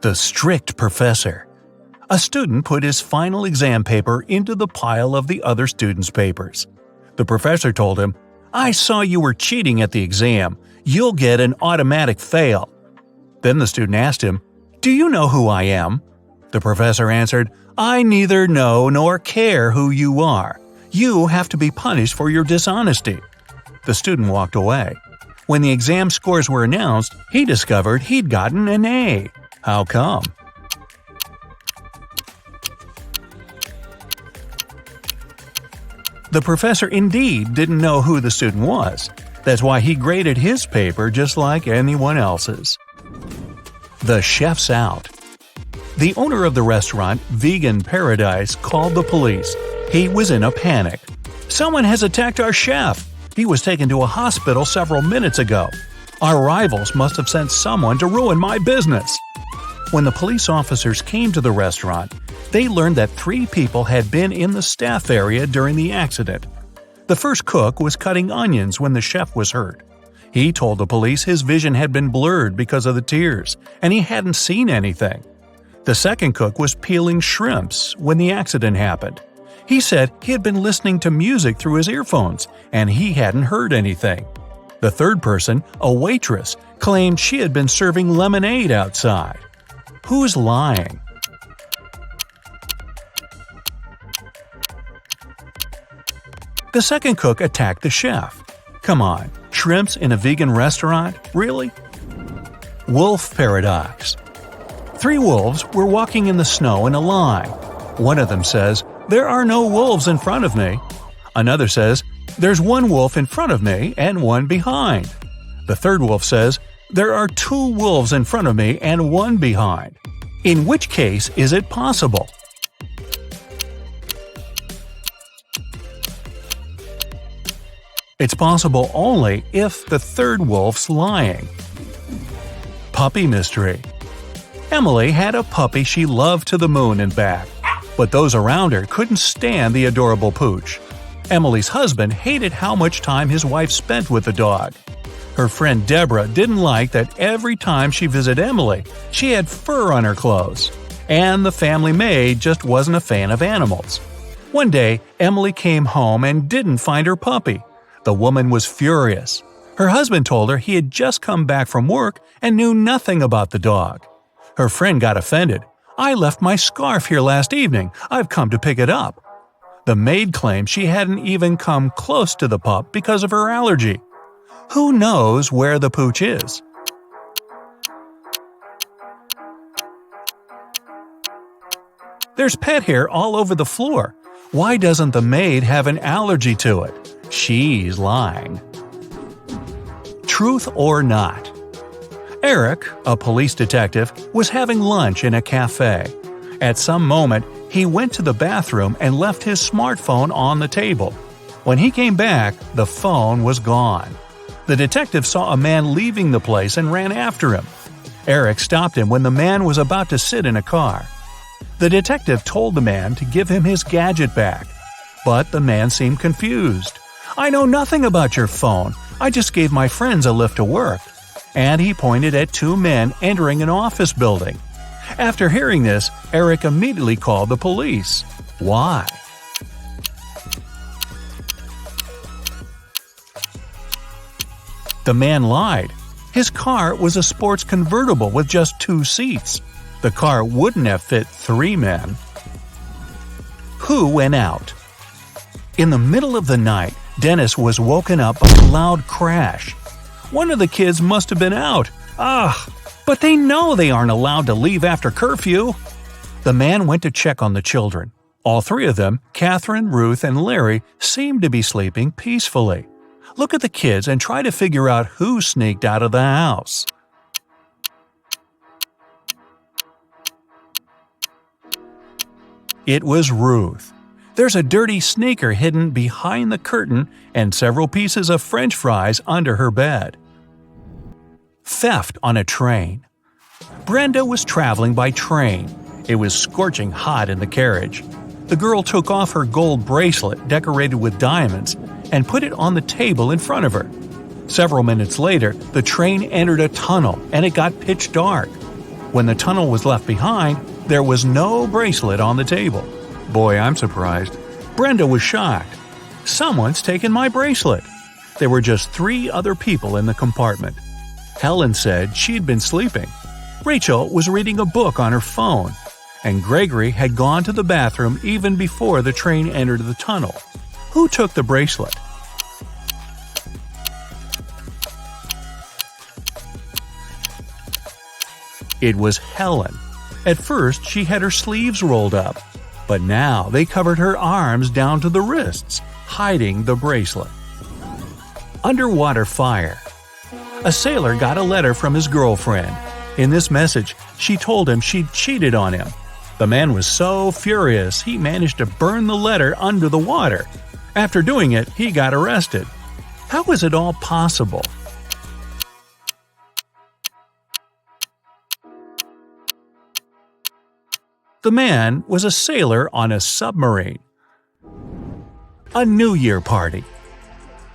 The strict professor. A student put his final exam paper into the pile of the other students' papers. The professor told him, "I saw you were cheating at the exam. You'll get an automatic fail." Then the student asked him, "Do you know who I am?" The professor answered, "I neither know nor care who you are. You have to be punished for your dishonesty." The student walked away. When the exam scores were announced, he discovered he'd gotten an A. How come? The professor indeed didn't know who the student was. That's why he graded his paper just like anyone else's. The chef's out. The owner of the restaurant, Vegan Paradise, called the police. He was in a panic. "Someone has attacked our chef. He was taken to a hospital several minutes ago. Our rivals must have sent someone to ruin my business." When the police officers came to the restaurant, they learned that 3 people had been in the staff area during the accident. The first cook was cutting onions when the chef was hurt. He told the police his vision had been blurred because of the tears, and he hadn't seen anything. The second cook was peeling shrimps when the accident happened. He said he had been listening to music through his earphones, and he hadn't heard anything. The third person, a waitress, claimed she had been serving lemonade outside. Who's lying? The second cook attacked the chef. Come on, shrimps in a vegan restaurant? Really? Wolf paradox. 3 wolves were walking in the snow in a line. One of them says, "There are no wolves in front of me." Another says, "There's 1 wolf in front of me and 1 behind." The third wolf says, "There are 2 wolves in front of me and 1 behind." In which case is it possible? It's possible only if the third wolf's lying. Puppy mystery. Emily had a puppy she loved to the moon and back, but those around her couldn't stand the adorable pooch. Emily's husband hated how much time his wife spent with the dog. Her friend Deborah didn't like that every time she visited Emily, she had fur on her clothes. And the family maid just wasn't a fan of animals. One day, Emily came home and didn't find her puppy. The woman was furious. Her husband told her he had just come back from work and knew nothing about the dog. Her friend got offended. "I left my scarf here last evening. I've come to pick it up." The maid claimed she hadn't even come close to the pup because of her allergy. Who knows where the pooch is? There's pet hair all over the floor. Why doesn't the maid have an allergy to it? She's lying. Truth or not? Eric, a police detective, was having lunch in a cafe. At some moment, he went to the bathroom and left his smartphone on the table. When he came back, the phone was gone. The detective saw a man leaving the place and ran after him. Eric stopped him when the man was about to sit in a car. The detective told the man to give him his gadget back, but the man seemed confused. "I know nothing about your phone. I just gave my friends a lift to work." And he pointed at 2 men entering an office building. After hearing this, Eric immediately called the police. Why? The man lied. His car was a sports convertible with just 2 seats. The car wouldn't have fit 3 men. Who went out? In the middle of the night, Dennis was woken up by a loud crash. One of the kids must have been out. But they know they aren't allowed to leave after curfew. The man went to check on the children. All 3 of them, Catherine, Ruth, and Larry, seemed to be sleeping peacefully. Look at the kids and try to figure out who sneaked out of the house. It was Ruth. There's a dirty sneaker hidden behind the curtain and several pieces of French fries under her bed. Theft on a train. Brenda was traveling by train. It was scorching hot in the carriage. The girl took off her gold bracelet decorated with diamonds and put it on the table in front of her. Several minutes later, the train entered a tunnel and it got pitch dark. When the tunnel was left behind, there was no bracelet on the table. Boy, I'm surprised. Brenda was shocked. Someone's taken my bracelet. There were just 3 other people in the compartment. Helen said she'd been sleeping. Rachel was reading a book on her phone. And Gregory had gone to the bathroom even before the train entered the tunnel. Who took the bracelet? It was Helen. At first, she had her sleeves rolled up, but now they covered her arms down to the wrists, hiding the bracelet. Underwater fire. A sailor got a letter from his girlfriend. In this message, she told him she'd cheated on him. The man was so furious he managed to burn the letter under the water. After doing it, he got arrested. How was it all possible? The man was a sailor on a submarine. A New Year party.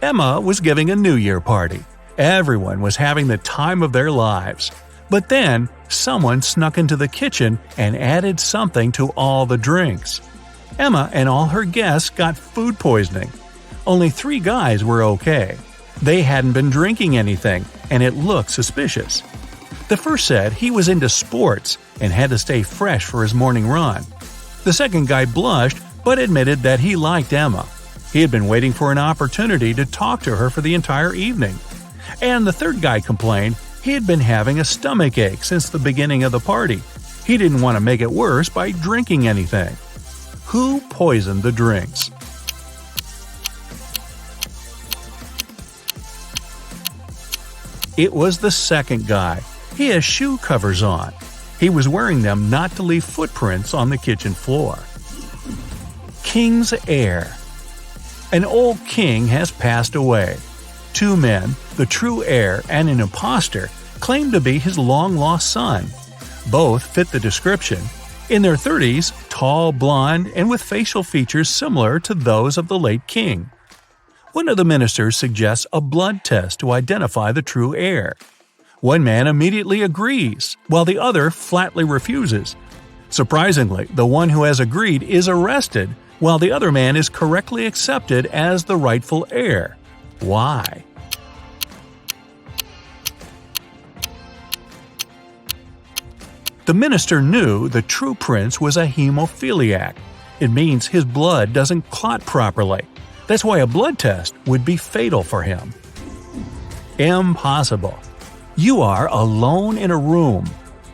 Emma was giving a New Year party. Everyone was having the time of their lives. But then, someone snuck into the kitchen and added something to all the drinks. Emma and all her guests got food poisoning. Only 3 guys were okay. They hadn't been drinking anything, and it looked suspicious. The first said he was into sports and had to stay fresh for his morning run. The second guy blushed but admitted that he liked Emma. He had been waiting for an opportunity to talk to her for the entire evening. And the third guy complained he had been having a stomachache since the beginning of the party. He didn't want to make it worse by drinking anything. Who poisoned the drinks? It was the second guy. He has shoe covers on. He was wearing them not to leave footprints on the kitchen floor. King's heir. An old king has passed away. 2 men, the true heir and an imposter, claim to be his long-lost son. Both fit the description. In their 30s, tall, blonde, and with facial features similar to those of the late king. One of the ministers suggests a blood test to identify the true heir. One man immediately agrees, while the other flatly refuses. Surprisingly, the one who has agreed is arrested, while the other man is correctly accepted as the rightful heir. Why? The minister knew the true prince was a hemophiliac. It means his blood doesn't clot properly. That's why a blood test would be fatal for him. Impossible. You are alone in a room,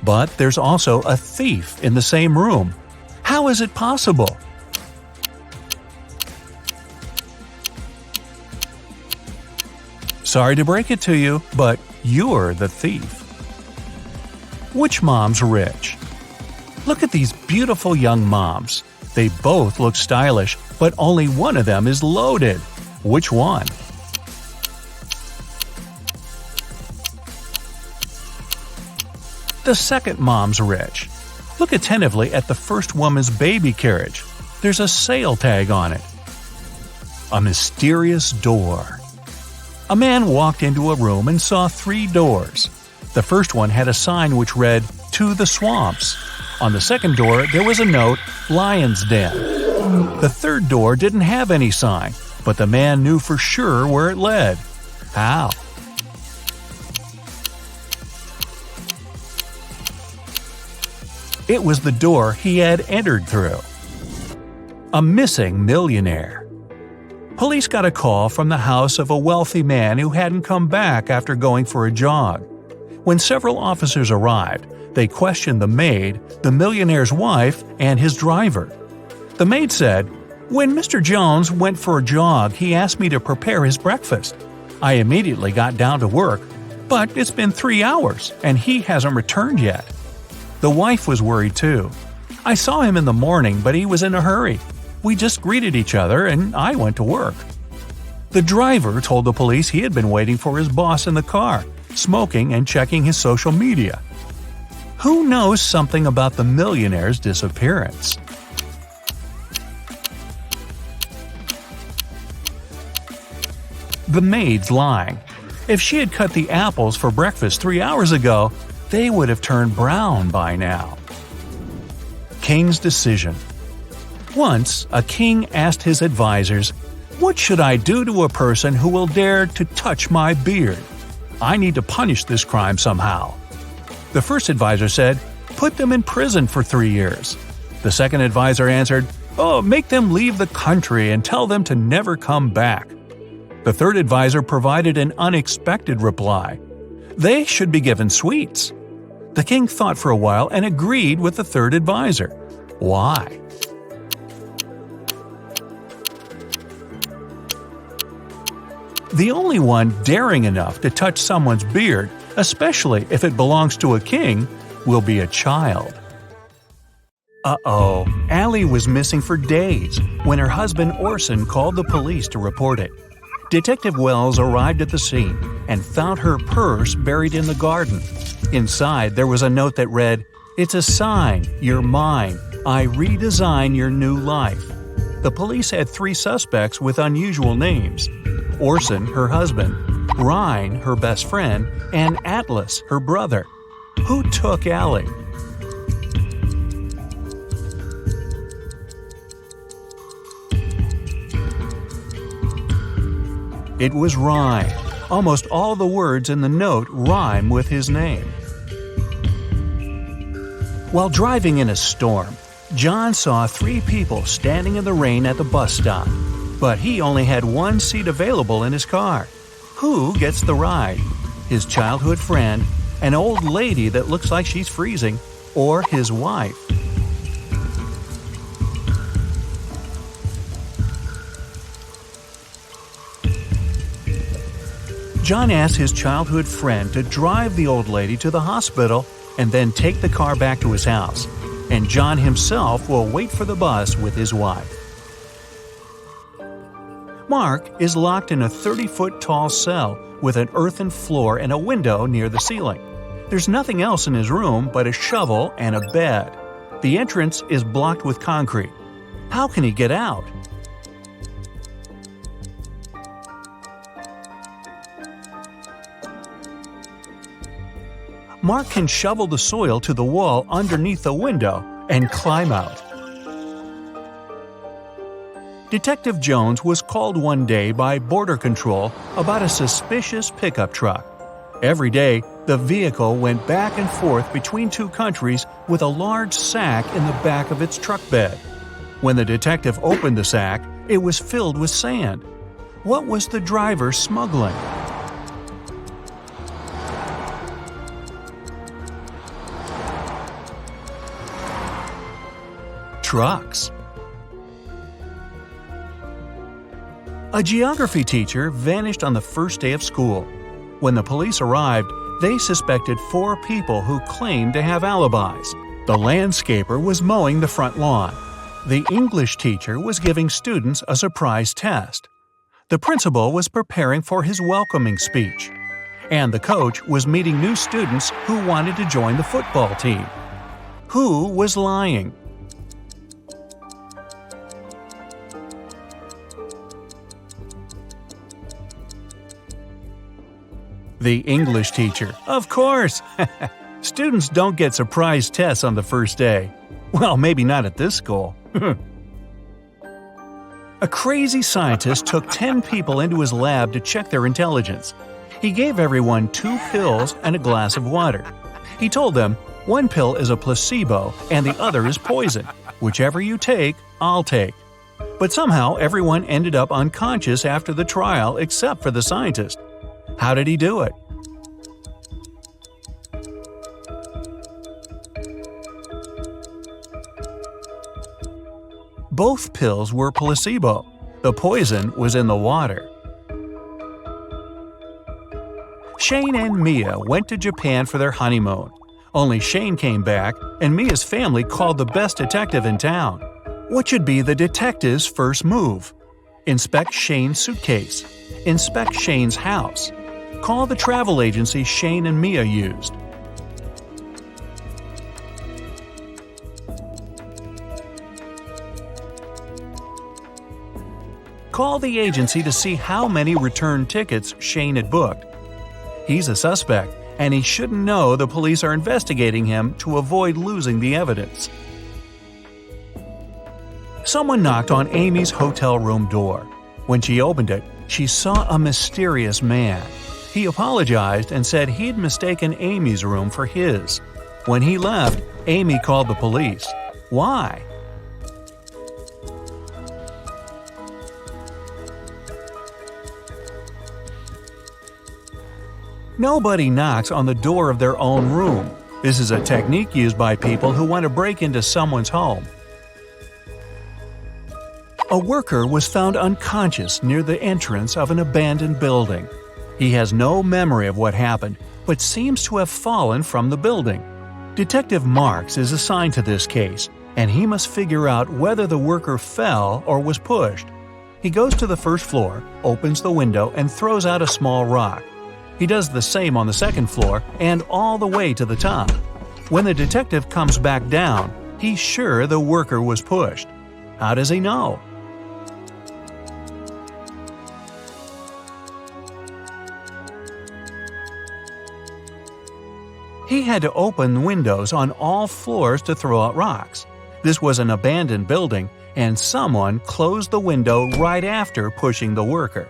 but there's also a thief in the same room. How is it possible? Sorry to break it to you, but you're the thief. Which mom's rich? Look at these beautiful young moms. They both look stylish, but only one of them is loaded. Which one? The second mom's rich. Look attentively at the first woman's baby carriage. There's a sale tag on it. A mysterious door. A man walked into a room and saw 3 doors. The first one had a sign which read, "To the Swamps." On the second door, there was a note, "Lion's Den." The third door didn't have any sign, but the man knew for sure where it led. How? It was the door he had entered through. A missing millionaire. Police got a call from the house of a wealthy man who hadn't come back after going for a jog. When several officers arrived, they questioned the maid, the millionaire's wife, and his driver. The maid said, "When Mr. Jones went for a jog, he asked me to prepare his breakfast. I immediately got down to work, but it's been 3 hours, and he hasn't returned yet." The wife was worried too. "I saw him in the morning, but he was in a hurry. We just greeted each other, and I went to work." The driver told the police he had been waiting for his boss in the car, smoking and checking his social media. Who knows something about the millionaire's disappearance? The maid's lying. If she had cut the apples for breakfast 3 hours ago, they would have turned brown by now. King's decision. Once, a king asked his advisors, "What should I do to a person who will dare to touch my beard? I need to punish this crime somehow." The first advisor said, "Put them in prison for 3 years." The second advisor answered, "Oh, make them leave the country and tell them to never come back." The third advisor provided an unexpected reply. They should be given sweets. The king thought for a while and agreed with the third advisor. Why? The only one daring enough to touch someone's beard, especially if it belongs to a king, will be a child. Uh-oh, Allie was missing for days when her husband Orson called the police to report it. Detective Wells arrived at the scene and found her purse buried in the garden. Inside, there was a note that read, "It's a sign, you're mine. I redesign your new life." The police had 3 suspects with unusual names: Orson, her husband; Ryan, her best friend; and Atlas, her brother. Who took Allie? It was Ryan. Almost all the words in the note rhyme with his name. While driving in a storm, John saw 3 people standing in the rain at the bus stop, but he only had 1 seat available in his car. Who gets the ride? His childhood friend, an old lady that looks like she's freezing, or his wife? John asked his childhood friend to drive the old lady to the hospital and then take the car back to his house, and John himself will wait for the bus with his wife. Mark is locked in a 30-foot-tall cell with an earthen floor and a window near the ceiling. There's nothing else in his room but a shovel and a bed. The entrance is blocked with concrete. How can he get out? Mark can shovel the soil to the wall underneath the window and climb out. Detective Jones was called one day by Border Control about a suspicious pickup truck. Every day, the vehicle went back and forth between 2 countries with a large sack in the back of its truck bed. When the detective opened the sack, it was filled with sand. What was the driver smuggling? Trucks. A geography teacher vanished on the first day of school. When the police arrived, they suspected 4 people who claimed to have alibis. The landscaper was mowing the front lawn. The English teacher was giving students a surprise test. The principal was preparing for his welcoming speech. And the coach was meeting new students who wanted to join the football team. Who was lying? The English teacher, of course! Students don't get surprise tests on the first day. Well, maybe not at this school. A crazy scientist took 10 people into his lab to check their intelligence. He gave everyone 2 pills and a glass of water. He told them, 1 pill is a placebo and the other is poison. Whichever you take, I'll take. But somehow everyone ended up unconscious after the trial except for the scientist. How did he do it? Both pills were placebo. The poison was in the water. Shane and Mia went to Japan for their honeymoon. Only Shane came back, and Mia's family called the best detective in town. What should be the detective's first move? Inspect Shane's suitcase. Inspect Shane's house. Call the travel agency Shane and Mia used. Call the agency to see how many return tickets Shane had booked. He's a suspect, and he shouldn't know the police are investigating him to avoid losing the evidence. Someone knocked on Amy's hotel room door. When she opened it, she saw a mysterious man. He apologized and said he'd mistaken Amy's room for his. When he left, Amy called the police. Why? Nobody knocks on the door of their own room. This is a technique used by people who want to break into someone's home. A worker was found unconscious near the entrance of an abandoned building. He has no memory of what happened, but seems to have fallen from the building. Detective Marks is assigned to this case, and he must figure out whether the worker fell or was pushed. He goes to the first floor, opens the window, and throws out a small rock. He does the same on the second floor and all the way to the top. When the detective comes back down, he's sure the worker was pushed. How does he know? He had to open windows on all floors to throw out rocks. This was an abandoned building, and someone closed the window right after pushing the worker.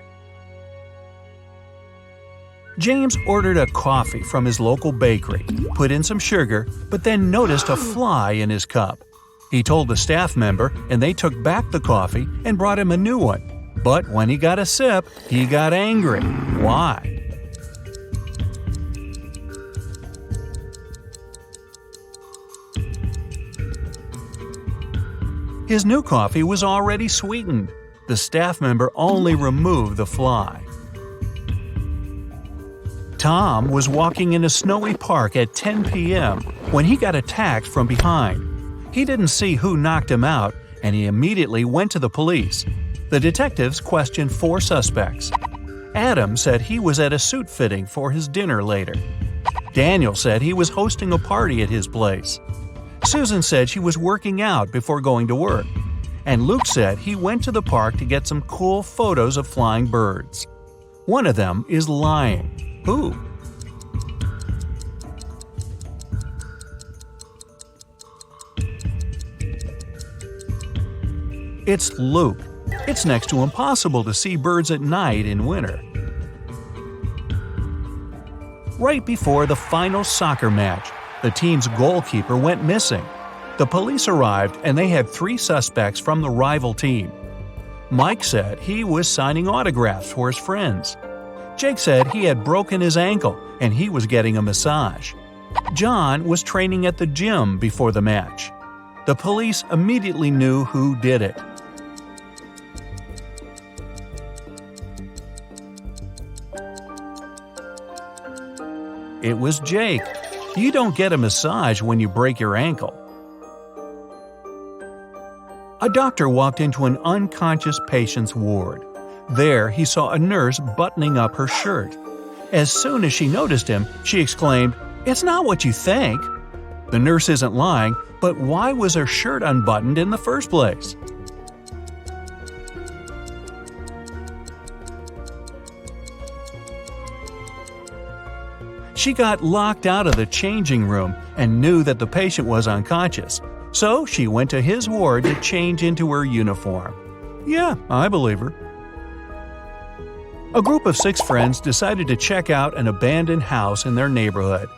James ordered a coffee from his local bakery, put in some sugar, but then noticed a fly in his cup. He told the staff member, and they took back the coffee and brought him a new one. But when he got a sip, he got angry. Why? His new coffee was already sweetened. The staff member only removed the fly. Tom was walking in a snowy park at 10 p.m. when he got attacked from behind. He didn't see who knocked him out, and he immediately went to the police. The detectives questioned 4 suspects. Adam said he was at a suit fitting for his dinner later. Daniel said he was hosting a party at his place. Susan said she was working out before going to work. And Luke said he went to the park to get some cool photos of flying birds. One of them is lying. Who? It's Luke. It's next to impossible to see birds at night in winter. Right before the final soccer match, the team's goalkeeper went missing. The police arrived and they had 3 suspects from the rival team. Mike said he was signing autographs for his friends. Jake said he had broken his ankle and he was getting a massage. John was training at the gym before the match. The police immediately knew who did it. It was Jake. You don't get a massage when you break your ankle. A doctor walked into an unconscious patient's ward. There, he saw a nurse buttoning up her shirt. As soon as she noticed him, she exclaimed, "It's not what you think." The nurse isn't lying, but why was her shirt unbuttoned in the first place? She got locked out of the changing room and knew that the patient was unconscious, so she went to his ward to change into her uniform. Yeah, I believe her. A group of 6 friends decided to check out an abandoned house in their neighborhood.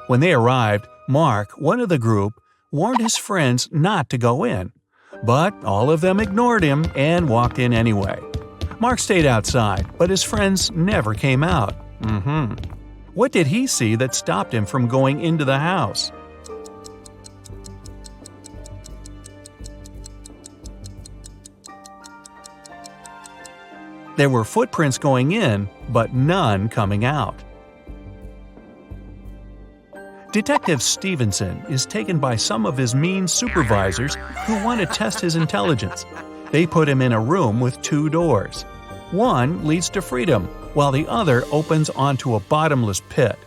When they arrived, Mark, one of the group, warned his friends not to go in. But all of them ignored him and walked in anyway. Mark stayed outside, but his friends never came out. What did he see that stopped him from going into the house? There were footprints going in, but none coming out. Detective Stevenson is taken by some of his mean supervisors who want to test his intelligence. They put him in a room with 2 doors. One leads to freedom, while the other opens onto a bottomless pit.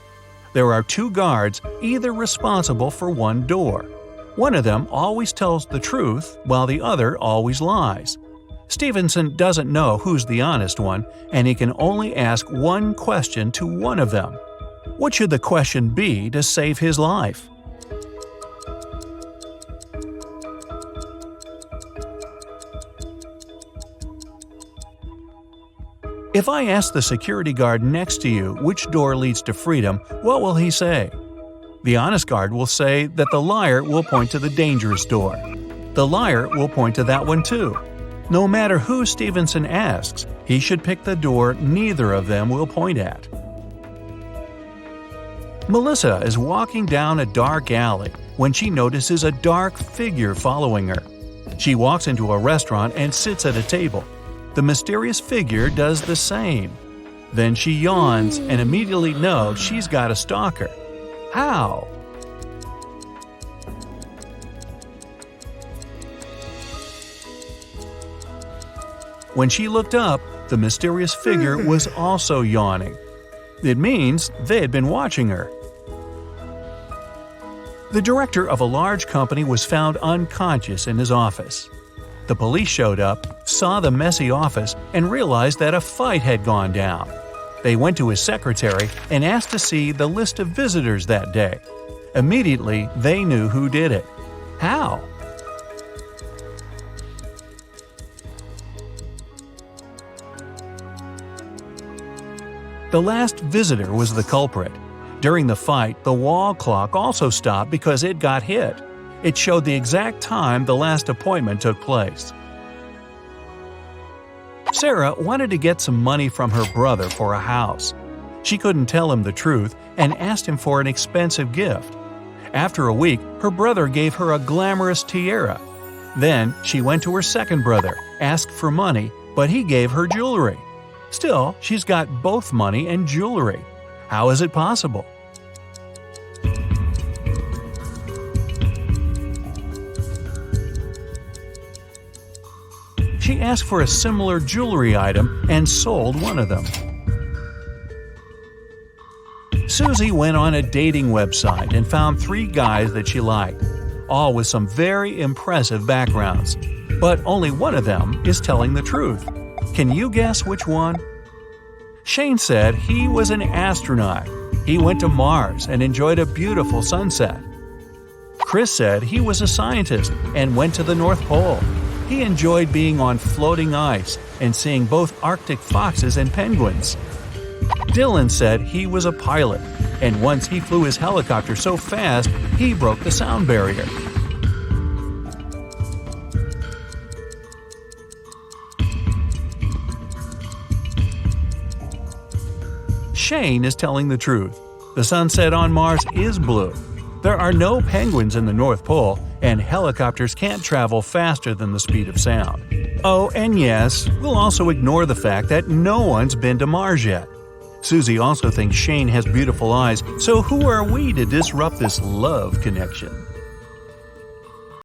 There are 2 guards, either responsible for one door. One of them always tells the truth, while the other always lies. Stevenson doesn't know who's the honest one, and he can only ask one question to one of them. What should the question be to save his life? If I ask the security guard next to you which door leads to freedom, what will he say? The honest guard will say that the liar will point to the dangerous door. The liar will point to that one too. No matter who Stevenson asks, he should pick the door neither of them will point at. Melissa is walking down a dark alley when she notices a dark figure following her. She walks into a restaurant and sits at a table. The mysterious figure does the same. Then she yawns and immediately knows she's got a stalker. How? When she looked up, the mysterious figure was also yawning. It means they had been watching her. The director of a large company was found unconscious in his office. The police showed up, saw the messy office, and realized that a fight had gone down. They went to his secretary and asked to see the list of visitors that day. Immediately, they knew who did it. How? The last visitor was the culprit. During the fight, the wall clock also stopped because it got hit. It showed the exact time the last appointment took place. Sarah wanted to get some money from her brother for a house. She couldn't tell him the truth and asked him for an expensive gift. After a week, her brother gave her a glamorous tiara. Then she went to her second brother, asked for money, but he gave her jewelry. Still, she's got both money and jewelry. How is it possible? She asked for a similar jewelry item and sold one of them. Susie went on a dating website and found 3 guys that she liked, all with some very impressive backgrounds. But only one of them is telling the truth. Can you guess which one? Shane said he was an astronaut. He went to Mars and enjoyed a beautiful sunset. Chris said he was a scientist and went to the North Pole. He enjoyed being on floating ice and seeing both Arctic foxes and penguins. Dylan said he was a pilot, and once he flew his helicopter so fast he broke the sound barrier. Shane is telling the truth. The sunset on Mars is blue. There are no penguins in the North Pole, and helicopters can't travel faster than the speed of sound. Oh, and yes, we'll also ignore the fact that no one's been to Mars yet. Susie also thinks Shane has beautiful eyes, so who are we to disrupt this love connection?